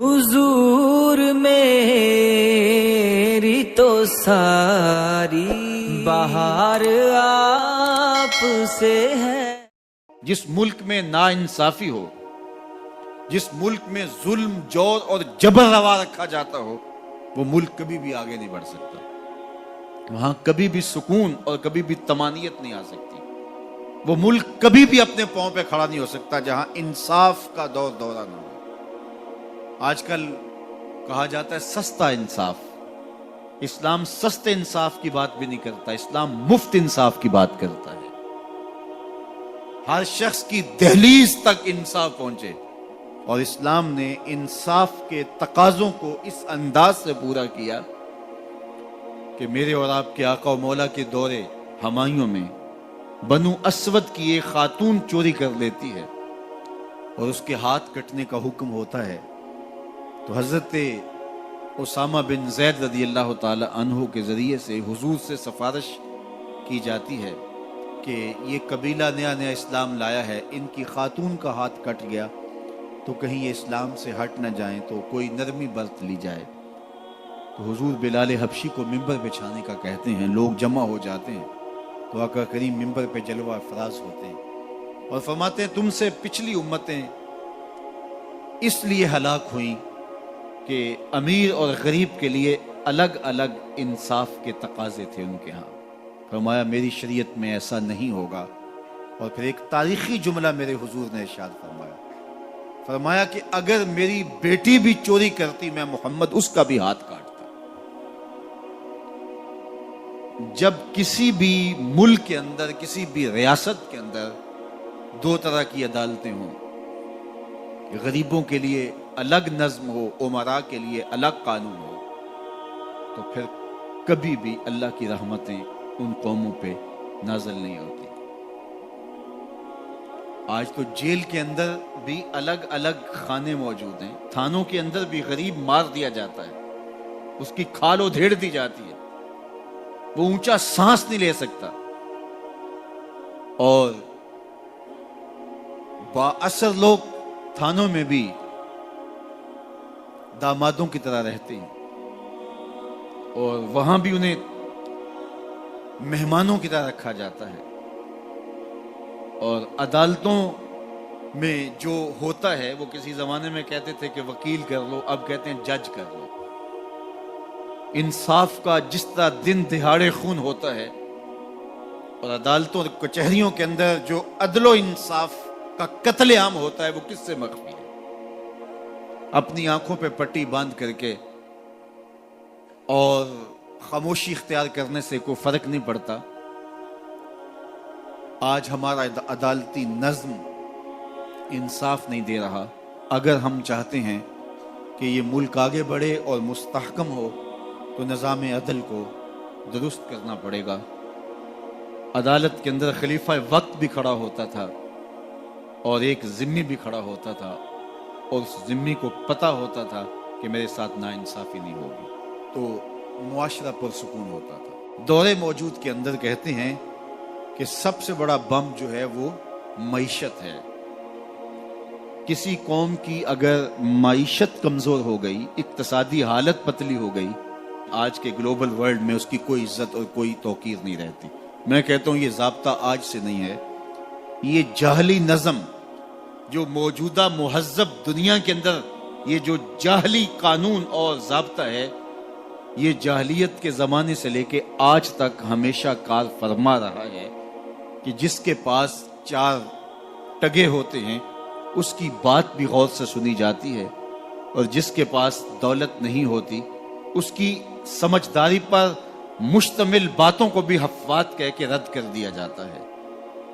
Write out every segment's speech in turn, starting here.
حضور میری تو ساری بہار آپ سے ہے۔ جس ملک میں ناانصافی ہو، جس ملک میں ظلم، جور اور جبر روا رکھا جاتا ہو، وہ ملک کبھی بھی آگے نہیں بڑھ سکتا۔ وہاں کبھی بھی سکون اور کبھی بھی طمانینت نہیں آ سکتی۔ وہ ملک کبھی بھی اپنے پاؤں پہ کھڑا نہیں ہو سکتا جہاں انصاف کا دورہ نہ ہو۔ آج کل کہا جاتا ہے سستا انصاف۔ اسلام سستے انصاف کی بات بھی نہیں کرتا، اسلام مفت انصاف کی بات کرتا ہے۔ ہر شخص کی دہلیز تک انصاف پہنچے، اور اسلام نے انصاف کے تقاضوں کو اس انداز سے پورا کیا کہ میرے اور آپ کے آقا و مولا کے دور ہمایوں میں بنو اسود کی ایک خاتون چوری کر لیتی ہے اور اس کے ہاتھ کٹنے کا حکم ہوتا ہے، تو حضرت اسامہ بن زید رضی اللہ تعالی عنہ کے ذریعے سے حضور سے سفارش کی جاتی ہے کہ یہ قبیلہ نیا نیا اسلام لایا ہے، ان کی خاتون کا ہاتھ کٹ گیا تو کہیں یہ اسلام سے ہٹ نہ جائیں، تو کوئی نرمی برت لی جائے۔ تو حضور بلال حبشی کو ممبر بچھانے کا کہتے ہیں، لوگ جمع ہو جاتے ہیں، تو آقا کریم ممبر پہ جلوہ افراز ہوتے ہیں اور فرماتے ہیں تم سے پچھلی امتیں اس لیے ہلاک ہوئیں کہ امیر اور غریب کے لیے الگ الگ انصاف کے تقاضے تھے ان کے ہاں۔ فرمایا میری شریعت میں ایسا نہیں ہوگا، اور پھر ایک تاریخی جملہ میرے حضور نے ارشاد فرمایا کہ اگر میری بیٹی بھی چوری کرتی میں محمد اس کا بھی ہاتھ کاٹتا۔ جب کسی بھی ملک کے اندر، کسی بھی ریاست کے اندر دو طرح کی عدالتیں ہوں، غریبوں کے لیے الگ نظم ہو، امراء کے لیے الگ قانون ہو، تو پھر کبھی بھی اللہ کی رحمتیں ان قوموں پہ نازل نہیں ہوتی۔ آج تو جیل کے اندر بھی الگ الگ خانے موجود ہیں، تھانوں کے اندر بھی غریب مار دیا جاتا ہے، اس کی کھال ادھیڑ دی جاتی ہے، وہ اونچا سانس نہیں لے سکتا، اور با اثر لوگ تھانوں میں بھی دامادوں کی طرح رہتے ہیں، اور وہاں بھی انہیں مہمانوں کی طرح رکھا جاتا ہے۔ اور عدالتوں میں جو ہوتا ہے وہ کسی زمانے میں کہتے تھے کہ وکیل کر لو، اب کہتے ہیں جج کر لو۔ انصاف کا جس طرح دن دہاڑے خون ہوتا ہے، اور عدالتوں اور کچہریوں کے اندر جو عدل و انصاف کا قتل عام ہوتا ہے، وہ کس سے مخفی ہے؟ اپنی آنکھوں پہ پٹی باندھ کر کے اور خاموشی اختیار کرنے سے کوئی فرق نہیں پڑتا۔ آج ہمارا عدالتی نظم انصاف نہیں دے رہا۔ اگر ہم چاہتے ہیں کہ یہ ملک آگے بڑھے اور مستحکم ہو تو نظام عدل کو درست کرنا پڑے گا۔ عدالت کے اندر خلیفہ وقت بھی کھڑا ہوتا تھا اور ایک ذمی بھی کھڑا ہوتا تھا، اور اس ذمی کو پتہ ہوتا تھا کہ میرے ساتھ ناانصافی نہیں ہوگی، تو معاشرہ پرسکون ہوتا تھا۔ دور موجود کے اندر کہتے ہیں کہ سب سے بڑا بم جو ہے وہ معیشت ہے۔ کسی قوم کی اگر معیشت کمزور ہو گئی، اقتصادی حالت پتلی ہو گئی، آج کے گلوبل ورلڈ میں اس کی کوئی عزت اور کوئی توقیر نہیں رہتی۔ میں کہتا ہوں یہ ضابطہ آج سے نہیں ہے، یہ جاہلی نظم جو موجودہ مہذب دنیا کے اندر یہ جو جاہلی قانون اور ضابطہ ہے، یہ جاہلیت کے زمانے سے لے کے آج تک ہمیشہ کار فرما رہا ہے کہ جس کے پاس 4 ٹگے ہوتے ہیں اس کی بات بھی غور سے سنی جاتی ہے، اور جس کے پاس دولت نہیں ہوتی اس کی سمجھداری پر مشتمل باتوں کو بھی حفوات کہہ کے رد کر دیا جاتا ہے۔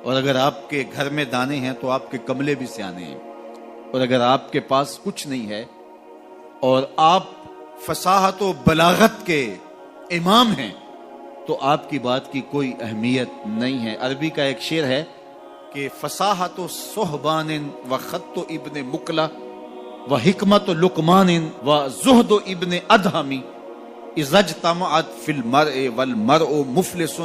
اور اگر آپ کے گھر میں دانے ہیں تو آپ کے کملے بھی سیانے ہیں، اور اگر آپ کے پاس کچھ نہیں ہے اور آپ فصاحت و بلاغت کے امام ہیں تو آپ کی بات کی کوئی اہمیت نہیں ہے۔ عربی کا ایک شعر ہے کہ فصاحت و صحبان و خط و ابن مکلا و حکمت و لقمان و زہد و ابن ادہمی اذا اجتمعت فی المرء والمرء مفلس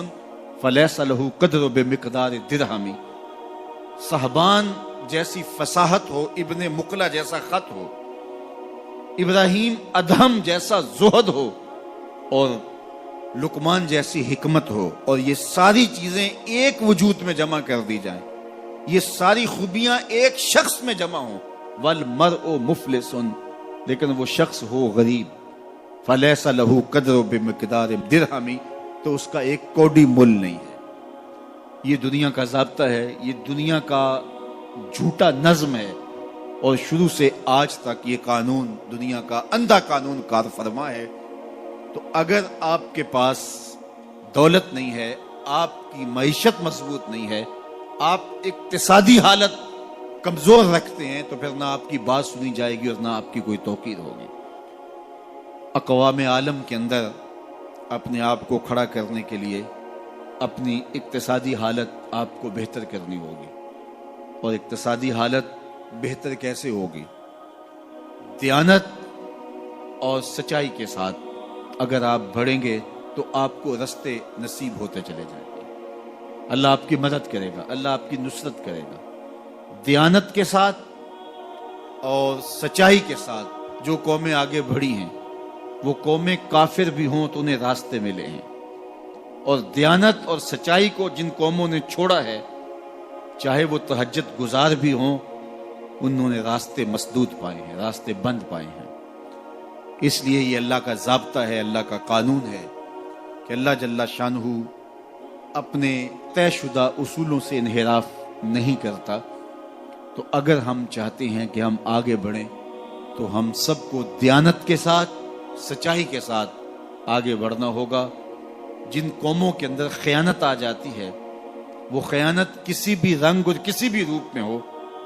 فلیس لہ قدر بمقدار درہمی۔ صحبان جیسی فصاحت ہو، ابن مقلہ جیسا خط ہو، ابراہیم ادہم جیسا زہد ہو اور لقمان جیسی حکمت ہو، اور یہ ساری چیزیں ایک وجود میں جمع کر دی جائیں، یہ ساری خوبیاں ایک شخص میں جمع ہوں، والمرء مفلس، لیکن وہ شخص ہو غریب، فلیس لہ قدر بمقدار درہم، تو اس کا ایک کوڑی مول نہیں ہے۔ یہ دنیا کا ضابطہ ہے، یہ دنیا کا جھوٹا نظم ہے، اور شروع سے آج تک یہ قانون دنیا کا اندھا قانون کار فرما ہے۔ تو اگر آپ کے پاس دولت نہیں ہے، آپ کی معیشت مضبوط نہیں ہے، آپ اقتصادی حالت کمزور رکھتے ہیں، تو پھر نہ آپ کی بات سنی جائے گی اور نہ آپ کی کوئی توقیر ہوگی۔ اقوام عالم کے اندر اپنے آپ کو کھڑا کرنے کے لیے اپنی اقتصادی حالت آپ کو بہتر کرنی ہوگی، اور اقتصادی حالت بہتر کیسے ہوگی؟ دیانت اور سچائی کے ساتھ اگر آپ بڑھیں گے تو آپ کو رستے نصیب ہوتے چلے جائیں گے، اللہ آپ کی مدد کرے گا، اللہ آپ کی نصرت کرے گا۔ دیانت کے ساتھ اور سچائی کے ساتھ جو قومیں آگے بڑھی ہیں، وہ قومیں کافر بھی ہوں تو انہیں راستے ملے ہیں، اور دیانت اور سچائی کو جن قوموں نے چھوڑا ہے، چاہے وہ تہجد گزار بھی ہوں، انہوں نے راستے مسدود پائے ہیں، راستے بند پائے ہیں۔ اس لیے یہ اللہ کا ضابطہ ہے، اللہ کا قانون ہے کہ اللہ جل شانہ اپنے طے شدہ اصولوں سے انحراف نہیں کرتا۔ تو اگر ہم چاہتے ہیں کہ ہم آگے بڑھیں تو ہم سب کو دیانت کے ساتھ، سچائی کے ساتھ آگے بڑھنا ہوگا۔ جن قوموں کے اندر خیانت آ جاتی ہے، وہ خیانت کسی بھی رنگ اور کسی بھی روپ میں ہو،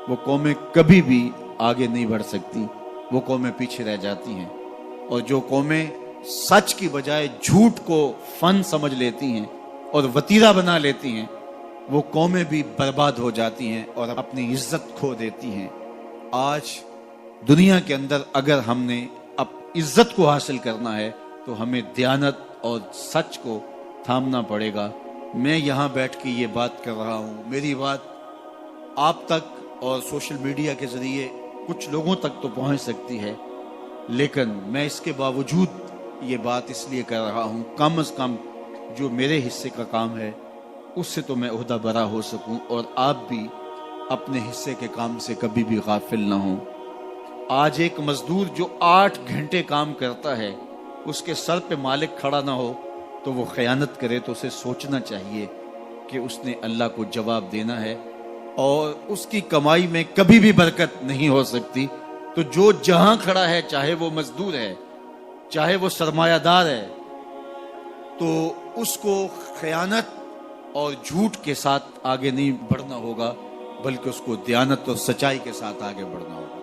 وہ قومیں کبھی بھی آگے نہیں بڑھ سکتی، وہ قومیں پیچھے رہ جاتی ہیں۔ اور جو قومیں سچ کی بجائے جھوٹ کو فن سمجھ لیتی ہیں اور وتیرہ بنا لیتی ہیں، وہ قومیں بھی برباد ہو جاتی ہیں اور اپنی عزت کھو دیتی ہیں۔ آج دنیا کے اندر اگر ہم نے عزت کو حاصل کرنا ہے تو ہمیں دیانت اور سچ کو تھامنا پڑے گا۔ میں یہاں بیٹھ کے یہ بات کر رہا ہوں، میری بات آپ تک اور سوشل میڈیا کے ذریعے کچھ لوگوں تک تو پہنچ سکتی ہے، لیکن میں اس کے باوجود یہ بات اس لیے کر رہا ہوں، کم از کم جو میرے حصے کا کام ہے اس سے تو میں عہدہ برا ہو سکوں، اور آپ بھی اپنے حصے کے کام سے کبھی بھی غافل نہ ہوں۔ آج ایک مزدور جو 8 گھنٹے کام کرتا ہے، اس کے سر پہ مالک کھڑا نہ ہو تو وہ خیانت کرے، تو اسے سوچنا چاہیے کہ اس نے اللہ کو جواب دینا ہے، اور اس کی کمائی میں کبھی بھی برکت نہیں ہو سکتی۔ تو جو جہاں کھڑا ہے، چاہے وہ مزدور ہے، چاہے وہ سرمایہ دار ہے، تو اس کو خیانت اور جھوٹ کے ساتھ آگے نہیں بڑھنا ہوگا، بلکہ اس کو دیانت اور سچائی کے ساتھ آگے بڑھنا ہوگا۔